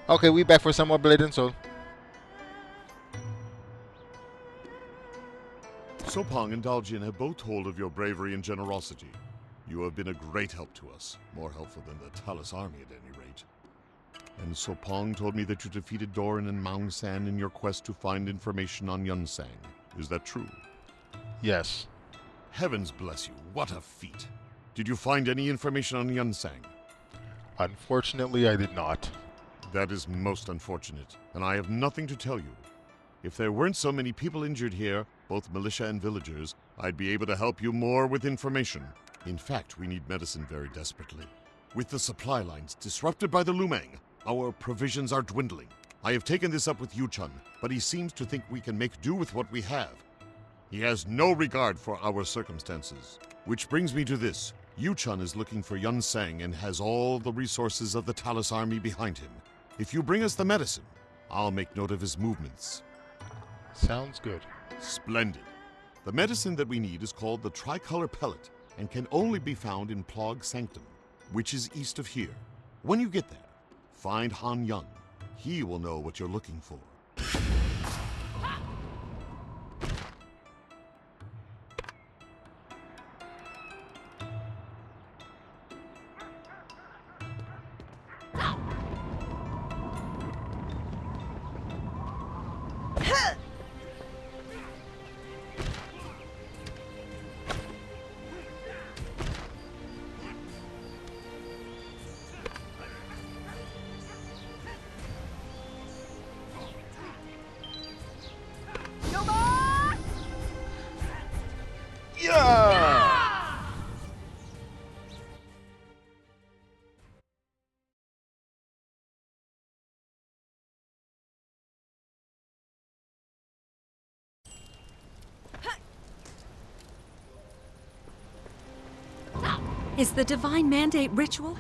Okay, we back for some more Blade and Soul. Sopong and Daljian have both told of your bravery and generosity. You have been a great help to us, more helpful than the Talus army at any rate. And Sopong told me that you defeated Doran and Maung San in your quest to find information on Yunsang. Is that true? Yes. Heavens bless you, what a feat. Did you find any information on Yunsang? Unfortunately, I did not. That is most unfortunate, and I have nothing to tell you. If there weren't so many people injured here, both militia and villagers, I'd be able to help you more with information. In fact, we need medicine very desperately. With the supply lines disrupted by the Lumang, our provisions are dwindling. I have taken this up with Yuchun, but he seems to think we can make do with what we have. He has no regard for our circumstances. Which brings me to this. Yuchun is looking for Yunsang and has all the resources of the Talus army behind him. If you bring us the medicine, I'll make note of his movements. Sounds good. Splendid. The medicine that we need is called the Tricolor Pellet and can only be found in Plog Sanctum, which is east of here. When you get there, find Han Young. He will know what you're looking for. Yeah! Is the divine mandate ritual?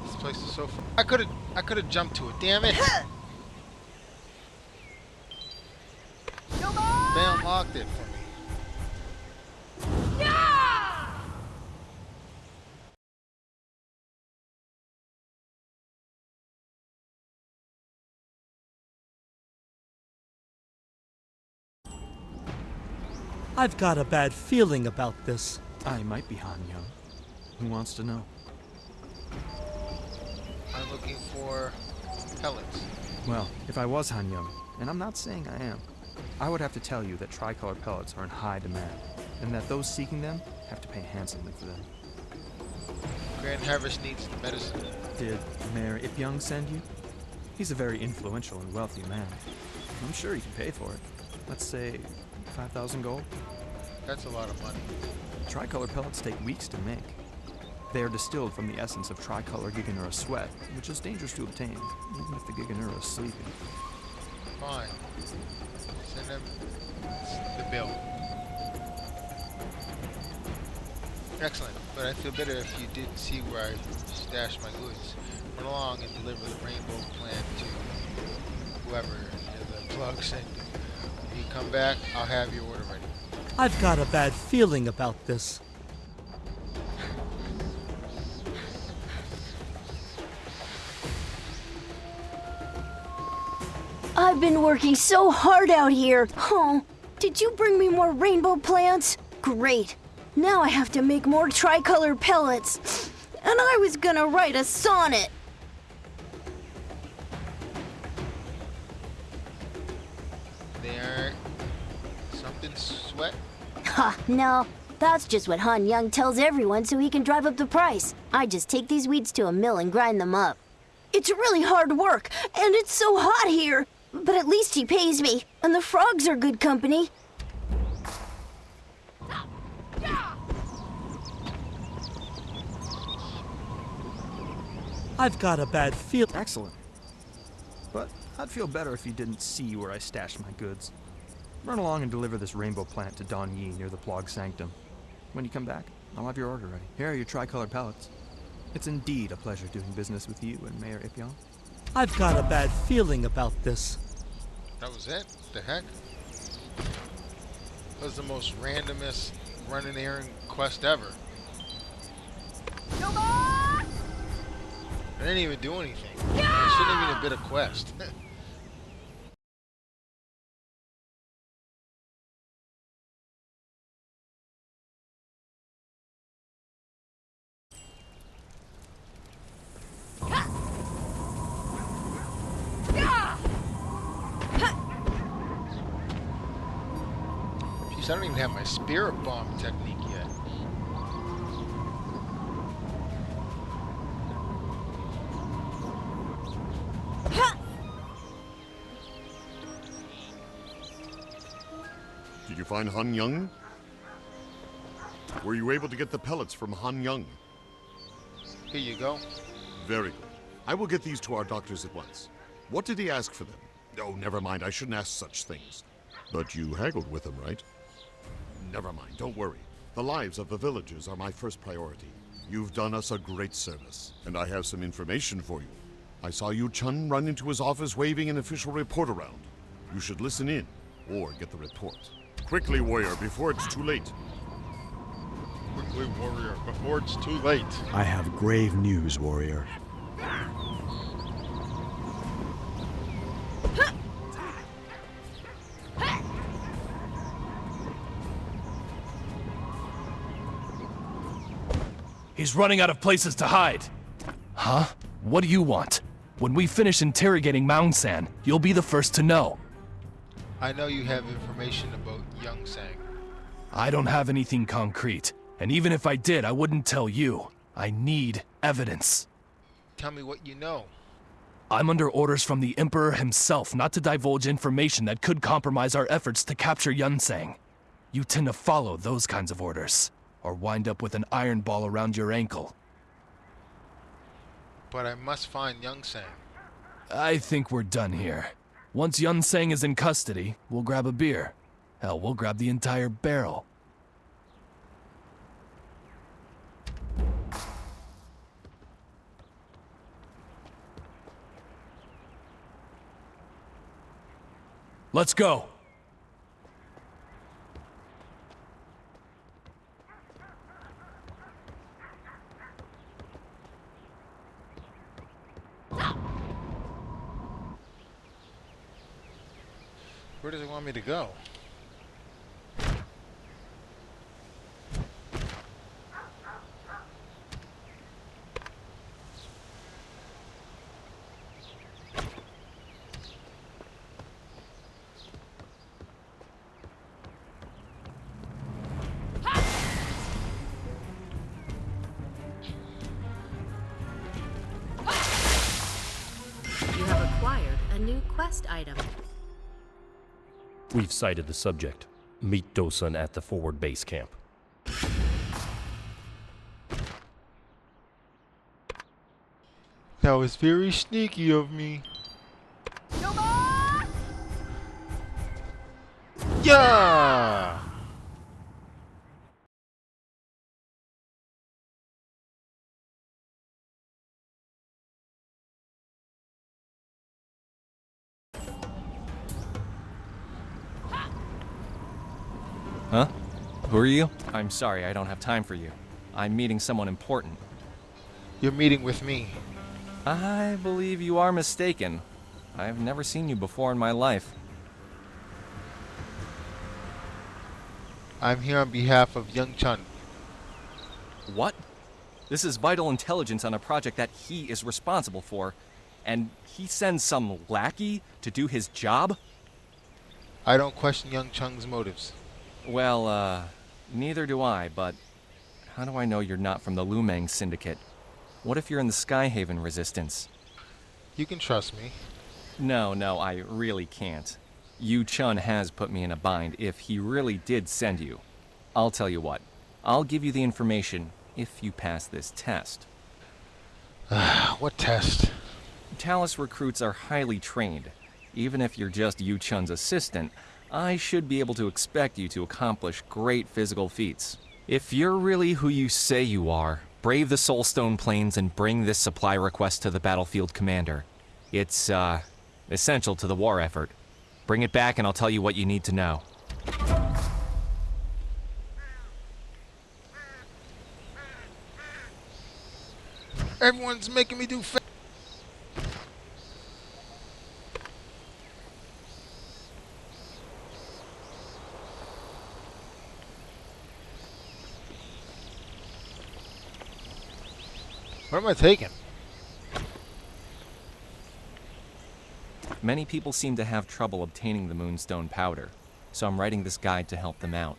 This place is so fun. I could have jumped to it. Damn it! They unlocked it for me. I've got a bad feeling about this. I might be Han Young. Who wants to know? I'm looking for pellets. Well, if I was Han Young, and I'm not saying I am, I would have to tell you that tricolor pellets are in high demand, and that those seeking them have to pay handsomely for them. Grand Harvest needs the medicine. Did Mayor Ipyung send you? He's a very influential and wealthy man. I'm sure he can pay for it. Let's say 5,000 gold. That's a lot of money. Tricolor pellets take weeks to make. They are distilled from the essence of tricolor Giganura sweat, which is dangerous to obtain, even if the Giganura is sleeping. Fine. Send them the bill. Excellent, but I feel better if you did see where I stashed my goods. Run along and deliver the rainbow plant to whoever the plug sent you. When you come back, I'll have your order ready. I've got a bad feeling about this. I've been working so hard out here. Oh, did you bring me more rainbow plants? Great. Now I have to make more tricolor pellets. And I was gonna write a sonnet. They are something sweat. Ha, no. That's just what Han Young tells everyone so he can drive up the price. I just take these weeds to a mill and grind them up. It's really hard work, and it's so hot here. But at least he pays me, and the frogs are good company. I've got a bad feel. Excellent. But I'd feel better if you didn't see where I stashed my goods. Run along and deliver this rainbow plant to Don Yi near the Plog Sanctum. When you come back, I'll have your order ready. Here are your tricolor pellets. It's indeed a pleasure doing business with you and Mayor Ipyong. I've got a bad feeling about this. That was it? The heck? That was the most randomest run and errand quest ever. I didn't even do anything. It shouldn't even have been a quest. Jeez, I don't even have my spirit bomb technique yet. Did you find Han Young? Were you able to get the pellets from Han Young? Here you go. Very good. I will get these to our doctors at once. What did he ask for them? Oh, never mind. I shouldn't ask such things. But you haggled with him, right? Never mind. Don't worry. The lives of the villagers are my first priority. You've done us a great service, and I have some information for you. I saw Yu Chun run into his office waving an official report around. You should listen in, or get the report. Quickly, warrior, before it's too late. Quickly, warrior, before it's too late. I have grave news, warrior. He's running out of places to hide. Huh? What do you want? When we finish interrogating Maung San, you'll be the first to know. I know you have information about Young Sang. I don't have anything concrete, and even if I did, I wouldn't tell you. I need evidence. Tell me what you know. I'm under orders from the Emperor himself not to divulge information that could compromise our efforts to capture Yun Sang. You tend to follow those kinds of orders, or wind up with an iron ball around your ankle. But I must find Young Sang. I think we're done here. Once Yun Sang is in custody, we'll grab a beer. Hell, we'll grab the entire barrel. Let's go! Where does it want me to go? You have acquired a new quest item. We've sighted the subject. Meet Dosun at the forward base camp. That was very sneaky of me. Yeah! Huh? Who are you? I'm sorry, I don't have time for you. I'm meeting someone important. You're meeting with me. I believe you are mistaken. I've never seen you before in my life. I'm here on behalf of Young Chun. What? This is vital intelligence on a project that he is responsible for, and he sends some lackey to do his job? I don't question Young Chun's motives. Well, Neither do I, but how do I know you're not from the Lumang Syndicate? What if you're in the Skyhaven Resistance? You can trust me. No, I really can't. Yu Chun has put me in a bind if he really did send you. I'll tell you what. I'll give you the information if you pass this test. What test? Talus recruits are highly trained. Even if you're just Yu Chun's assistant, I should be able to expect you to accomplish great physical feats. If you're really who you say you are, brave the Soulstone Plains and bring this supply request to the battlefield commander. It's, essential to the war effort. Bring it back and I'll tell you what you need to know. Everyone's making me do What am I taking? Many people seem to have trouble obtaining the Moonstone powder, so I'm writing this guide to help them out.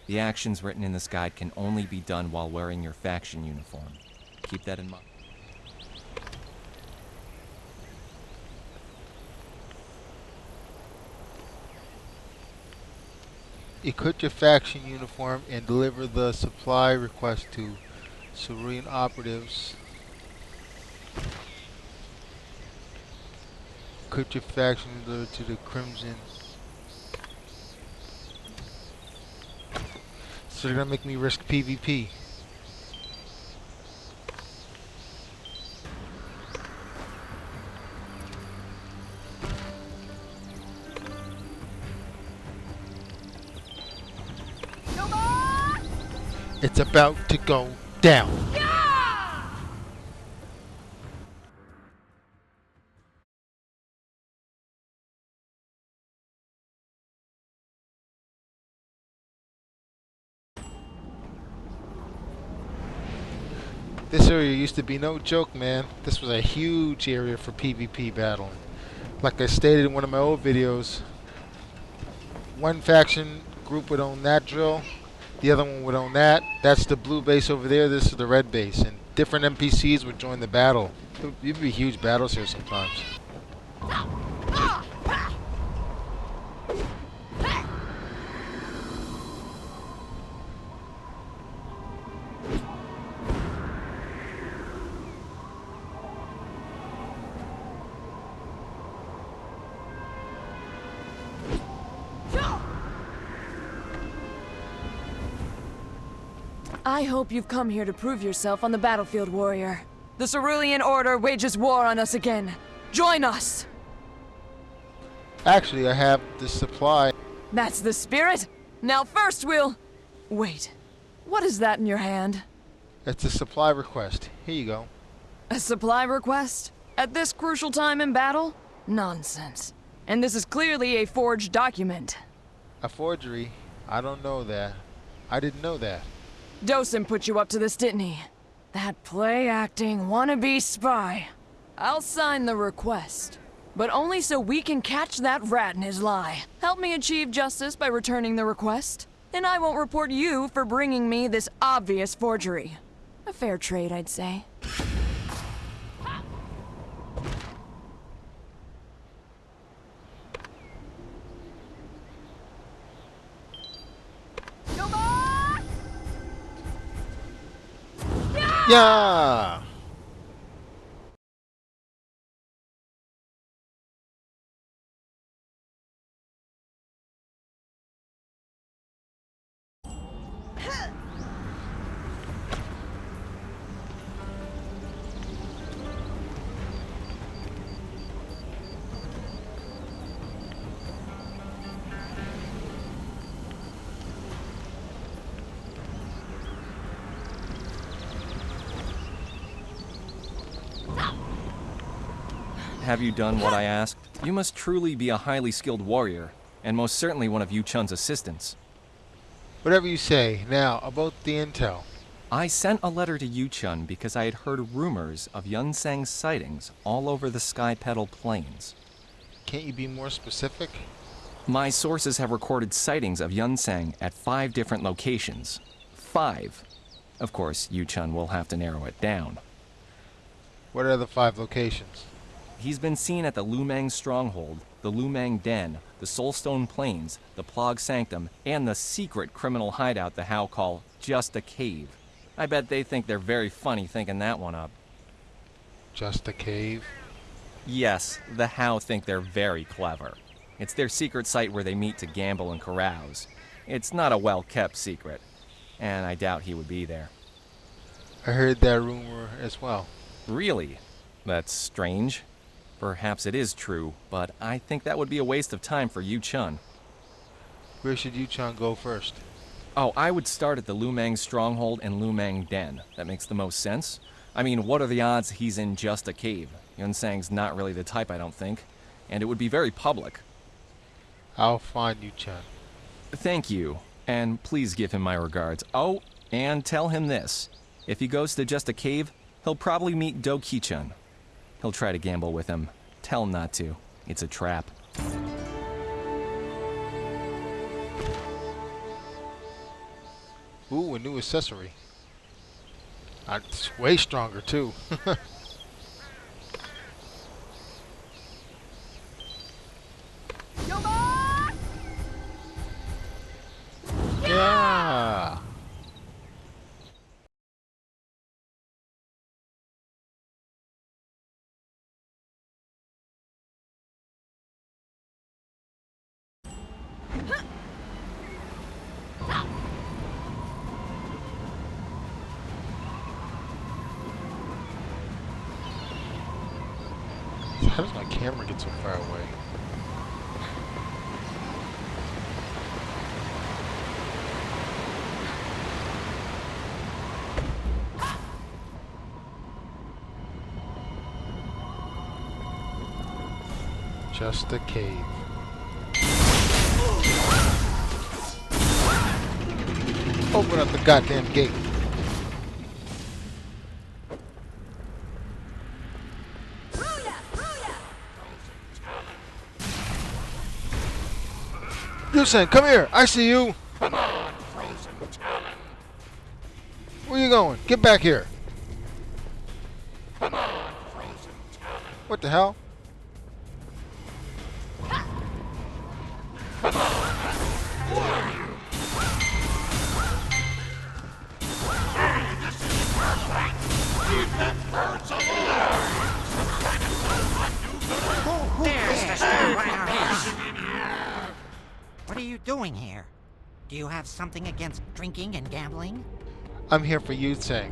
The actions written in this guide can only be done while wearing your faction uniform. Keep that in mind. Equip your faction uniform and deliver the supply request to Serene operatives. Equip your faction and deliver to the Crimson. So they're gonna make me risk PvP. It's about to go down. This area used to be no joke, man. This was a huge area for PvP battling. Like I stated in one of my old videos, one faction group would own that drill, the other one would own that. That's the blue base over there, this is the red base. And different NPCs would join the battle. There'd be huge battles here sometimes. I hope you've come here to prove yourself on the battlefield, warrior. The Cerulean Order wages war on us again. Join us! Actually, I have the supply. That's the spirit? Now first we'll... Wait. What is that in your hand? It's a supply request. Here you go. A supply request? At this crucial time in battle? Nonsense. And this is clearly a forged document. A forgery? I don't know that. I didn't know that. Dosen put you up to this, didn't he? That play-acting, wannabe spy. I'll sign the request. But only so we can catch that rat in his lie. Help me achieve justice by returning the request, and I won't report you for bringing me this obvious forgery. A fair trade, I'd say. Yeah! Have you done what I asked? You must truly be a highly skilled warrior, and most certainly one of Yu Chun's assistants. Whatever you say. Now, about the intel. I sent a letter to Yu Chun because I had heard rumors of Yunsang's sightings all over the Sky Petal Plains. Can't you be more specific? My sources have recorded sightings of Yunsang at 5 different locations. 5. Of course, Yu-chun will have to narrow it down. What are the 5 locations? He's been seen at the Lumang Stronghold, the Lumang Den, the Soulstone Plains, the Plog Sanctum, and the secret criminal hideout the Hao call Just a Cave. I bet they think they're very funny thinking that one up. Just a cave? Yes, the Hao think they're very clever. It's their secret site where they meet to gamble and carouse. It's not a well-kept secret, and I doubt he would be there. I heard that rumor as well. Really? That's strange. Perhaps it is true, but I think that would be a waste of time for Yu-chun. Where should Yu-chun go first? Oh, I would start at the Lumang Stronghold and Lumang Den. That makes the most sense. I mean, what are the odds he's in just a cave? Yunsang's not really the type, I don't think. And it would be very public. I'll find Yu-chun. Thank you. And please give him my regards. Oh, and tell him this. If he goes to just a cave, he'll probably meet Do-ki-chun. He'll try to gamble with him. Tell him not to. It's a trap. Ooh, a new accessory. It's way stronger too. Yeah. How does my camera get so far away? Just a cave. Open up the goddamn gate. Yusen, come here. I see you. Come on, frozen talon. Where you going? Get back here. Come on, frozen talon. What the hell? Come on. Who are you? Hey, this is perfect. Keep that birds alive. There's the star. What are you doing here? Do you have something against drinking and gambling? I'm here for Yunsang.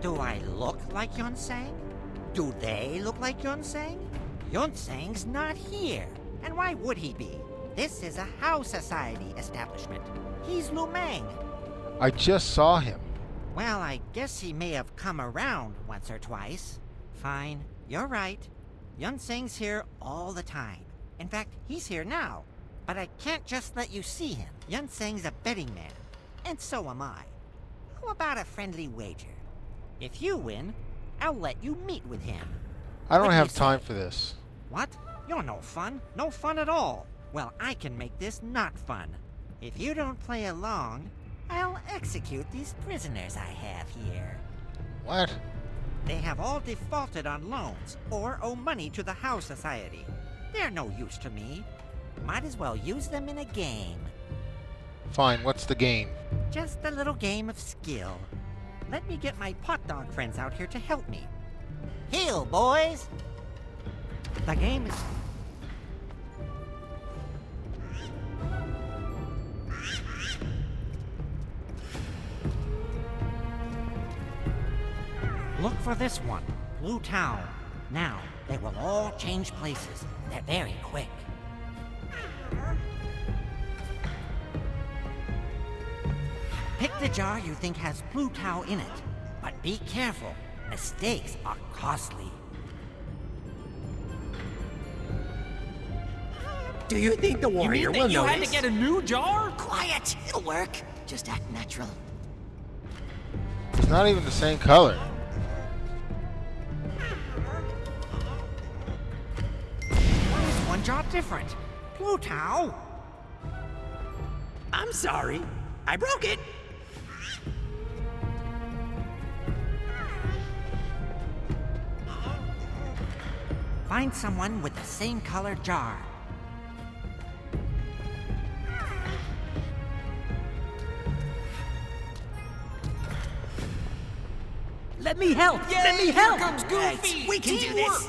Do I look like Yunsang? Do they look like Yunsang? Yunsang's not here. And why would he be? This is a Hao Society establishment. He's Lumang. I just saw him. Well, I guess he may have come around once or twice. Fine, you're right. Yunsang's here all the time. In fact, he's here now. But I can't just let you see him. Yunsang's a betting man. And so am I. How about a friendly wager? If you win, I'll let you meet with him. I don't have time for this. What? You're no fun. No fun at all. Well, I can make this not fun. If you don't play along, I'll execute these prisoners I have here. What? They have all defaulted on loans or owe money to the Hao Society. They're no use to me. Might as well use them in a game. Fine, what's the game? Just a little game of skill. Let me get my pot dog friends out here to help me. Heel, boys! The game is... Look for this one, Blue Town. Now, they will all change places. They're very quick. Pick the jar you think has Blue Tao in it, but be careful. Mistakes are costly. Do you think the warrior will You notice? had to get a new jar? Quiet! It'll work. Just act natural. It's not even the same color. Why is one jar different? Blue Tao? I'm sorry. I broke it. Find someone with the same color jar. Let me help. Let me help. Here comes Goofy. Right, we can do this.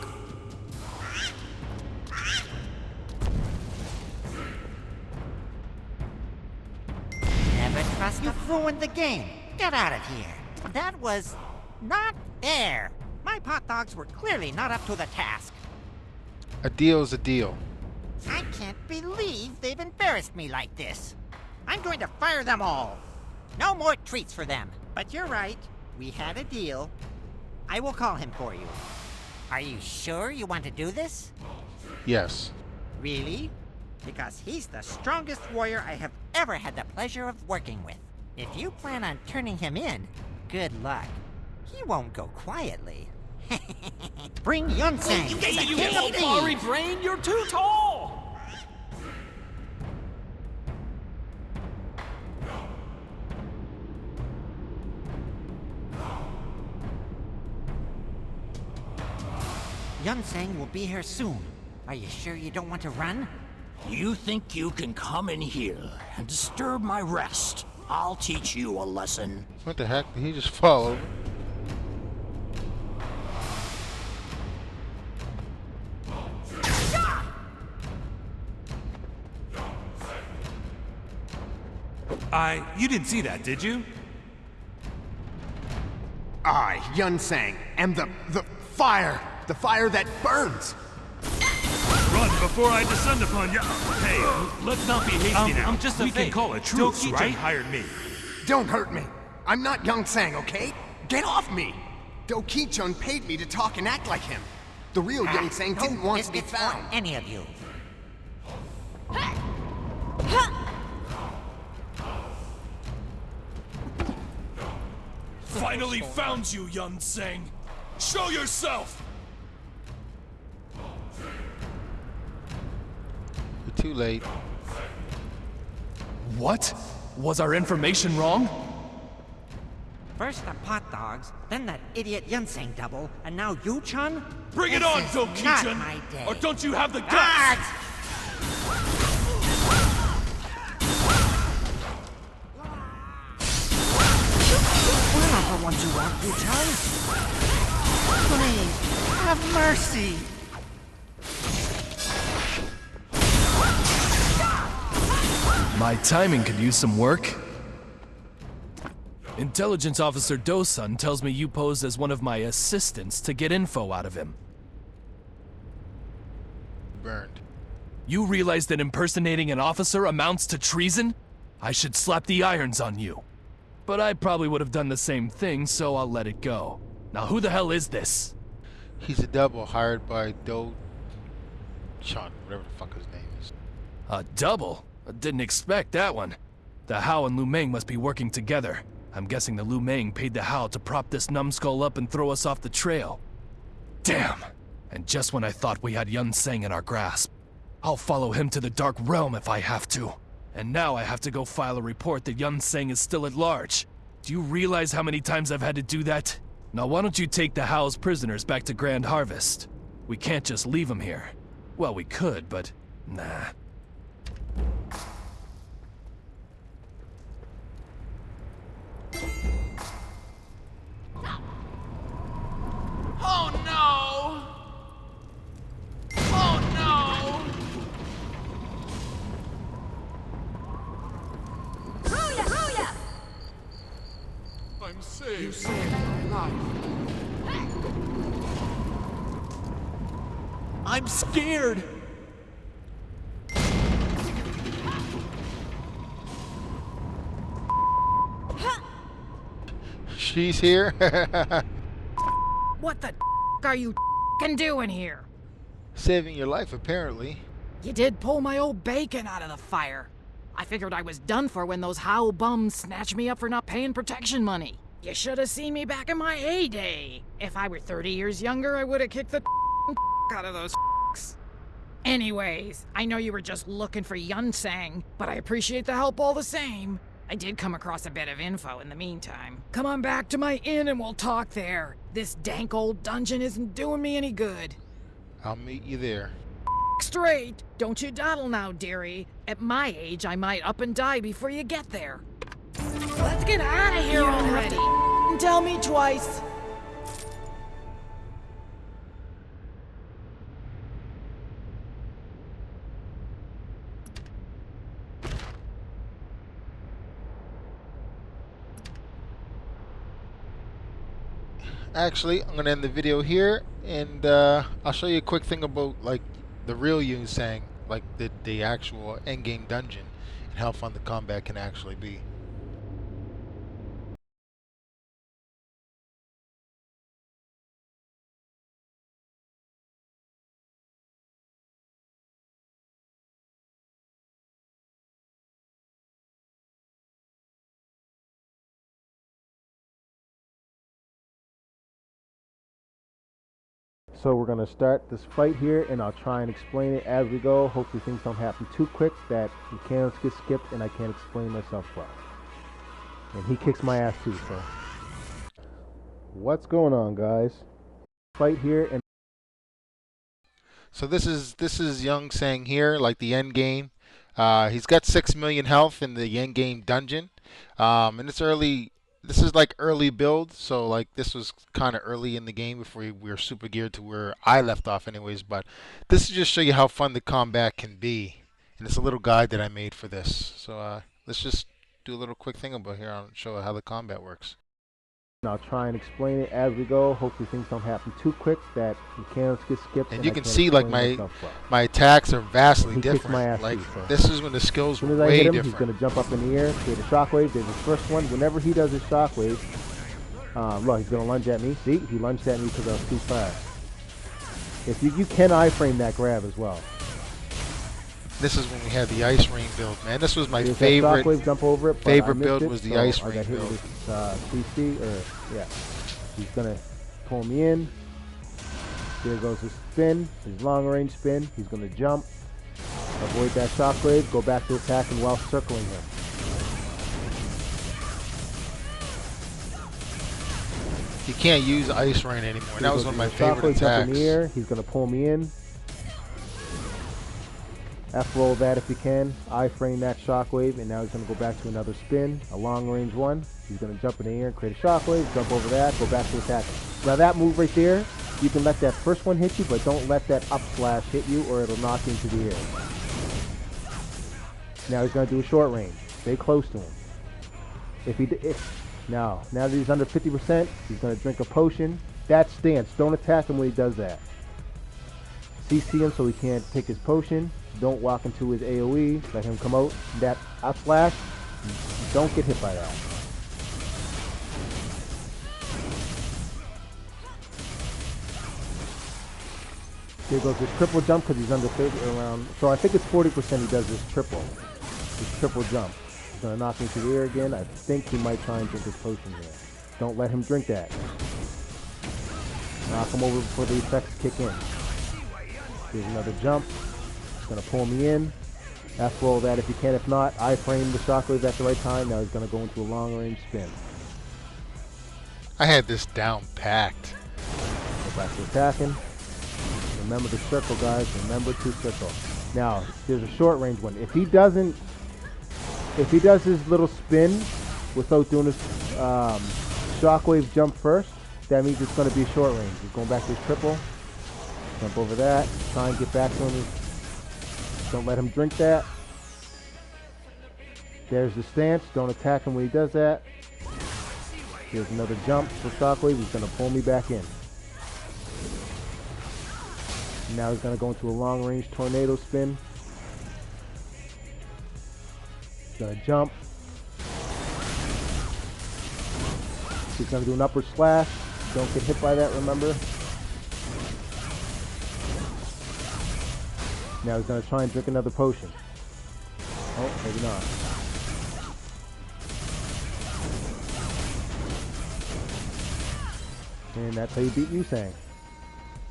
Never trust. You've ruined the game. Get out of here. That was not fair. My pot dogs were clearly not up to the task. A deal's a deal. I can't believe they've embarrassed me like this. I'm going to fire them all. No more treats for them. But you're right. We had a deal. I will call him for you. Are you sure you want to do this? Yes. Really? Because he's the strongest warrior I have ever had the pleasure of working with. If you plan on turning him in, good luck. He won't go quietly. Bring Yunseng, You the get you king of little Mari thieves. brain, you're too tall! Yunseng will be here soon. Are you sure you don't want to run? You think you can come in here and disturb my rest? I'll teach you a lesson. What the heck? Did he just fall over? You didn't see that, did you? I, Yunseng, am the fire. The fire that burns. Run before I descend upon you. Hey, let's not be hasty now. I'm just a We can fake. call it truce, Dokichi right? Hired me. Don't hurt me. I'm not Yunseng, okay? Get off me! Doki-chun paid me to talk and act like him. The real Yunseng didn't want to be found. Any of you. Finally found you, Yunseng. Show yourself! You're too late. What? Was our information wrong? First the pot dogs, then that idiot Yunseng double, and now you, Chun? Bring it This on, is Doki-chun! not my day. Or don't you have the guts? Guards! We're not the ones who want you, Chun. Please, have mercy. My timing could use some work. Intelligence Officer Do-sun tells me you posed as one of my assistants to get info out of him. Burned. You realize that impersonating an officer amounts to treason? I should slap the irons on you. But I probably would have done the same thing, so I'll let it go. Now who the hell is this? He's a double hired by Do-chun, whatever the fuck his name is. A double? I didn't expect that one. The Hao and Lu Meng must be working together. I'm guessing the Lu Meng paid the Hao to prop this numbskull up and throw us off the trail. Damn! And just when I thought we had Yunseng in our grasp. I'll follow him to the Dark Realm if I have to. And now I have to go file a report that Yunseng is still at large. Do you realize how many times I've had to do that? Now why don't you take the Hao's prisoners back to Grand Harvest? We can't just leave them here. Well, we could, but nah. Oh no! Oh no! Hooyah! Hooyah! I'm saved. You saved my life. I'm scared. She's here? What the are you doing here? Saving your life, apparently. You did pull my old bacon out of the fire. I figured I was done for when those Hao bums snatched me up for not paying protection money. You should have seen me back in my heyday. If I were 30 years younger, I would have kicked the out of those. Anyways, I know you were just looking for Yunsang, but I appreciate the help all the same. I did come across a bit of info in the meantime. Come on back to my inn and we'll talk there. This dank old dungeon isn't doing me any good. I'll meet you there. Straight! Don't you dawdle now, dearie. At my age, I might up and die before you get there. Let's get out of here already! Tell me twice! Actually, I'm gonna end the video here, and I'll show you a quick thing about like the real Yunsang, like the actual endgame dungeon, and how fun the combat can actually be. So we're going to start this fight here, and I'll try and explain it as we go. Hopefully things don't happen too quick that mechanics get skipped and I can't explain myself well. And he kicks my ass too, so. What's going on, guys? Fight here, and so this is Yunsang here, like the end game. He's got 6 million health in the end game dungeon, and it's early. This is like early build, so like this was kind of early in the game before we were super geared to where I left off anyways. But this is just show you how fun the combat can be, and it's a little guide that I made for this. So let's just do a little quick thing about here and show how the combat works. I'll try and explain it as we go. Hopefully things don't happen too quick that mechanics get skipped. And you can see like my attacks are vastly different. Like this is when the skills were way different. He's going to jump up in the air, create a shockwave. There's his first one. Whenever he does his shockwave, look, he's going to lunge at me. See, he lunged at me because I was too fast. If you can iframe that grab as well. This is when we had the ice rain build, man. This was my favorite. Shockwave, jump over it, favorite build was the ice rain build. CC, or yeah, he's gonna pull me in. Here goes his spin, his long range spin. He's gonna jump, avoid that shockwave, go back to attacking while circling him. You can't use ice rain anymore. That was one of my favorite attacks. Up in the air. He's gonna pull me in. F-roll that if you can, I-frame that shockwave, and now he's going to go back to another spin, a long-range one. He's going to jump in the air and create a shockwave, jump over that, go back to attack. Now that move right there, you can let that first one hit you, but don't let that up slash hit you or it'll knock you into the air. Now he's going to do a short range. Stay close to him. Now that he's under 50%, he's going to drink a potion. That stance, don't attack him when he does that. CC him so he can't take his potion. Don't walk into his AoE, let him come out. That up slash, don't get hit by that. Here goes his triple jump because he's under 30 around. So I think it's 40% he does this triple jump. He's going to knock me through the air again. I think he might try and drink his potion here. Don't let him drink that. Knock him over before the effects kick in. Here's another jump. He's going to pull me in. F-roll that if you can. If not, I frame the shockwave at the right time. Now he's going to go into a long-range spin. I had this down packed. Go back to attacking. Remember to circle, guys. Remember to circle. Now, there's a short-range one. If he does his little spin without doing his shockwave jump first, that means it's going to be short range. He's going back to his triple. Jump over that. Try and get back to him. Don't let him drink that. There's the stance. Don't attack him when he does that. Here's another jump for shockwave. He's going to pull me back in. Now he's going to go into a long-range tornado spin. He's going to jump. He's going to do an upward slash. Don't get hit by that, remember. Now he's going to try and drink another potion. Oh, maybe not. And that's how you beat Yunsang.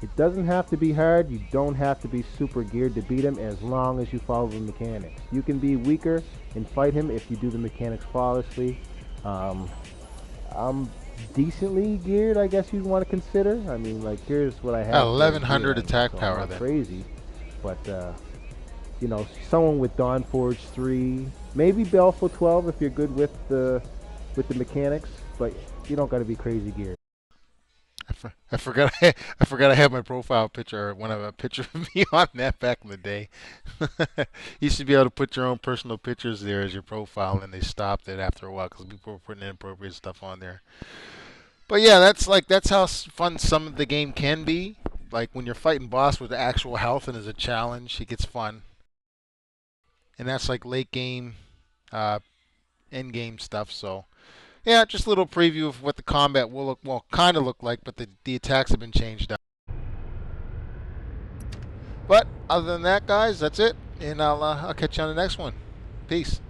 It doesn't have to be hard. You don't have to be super geared to beat him as long as you follow the mechanics. You can be weaker and fight him if you do the mechanics flawlessly. I'm decently geared, I guess you'd want to consider. I mean, like, here's what I have. 1100 attack so power I'm not then. crazy, but you know, someone with Dawnforge 3, maybe Baleful 12 if you're good with the mechanics, but you don't got to be crazy geared. I forgot I had my profile picture, or one of a picture of me on that back in the day. You should be able to put your own personal pictures there as your profile, and they stopped it after a while because people were putting inappropriate stuff on there. But yeah, that's how fun some of the game can be. Like when you're fighting boss with actual health and as a challenge, it gets fun. And that's like late game, end game stuff. So yeah, just a little preview of what the combat will kind of look like, but the attacks have been changed up. But other than that, guys, that's it, and I'll catch you on the next one. Peace.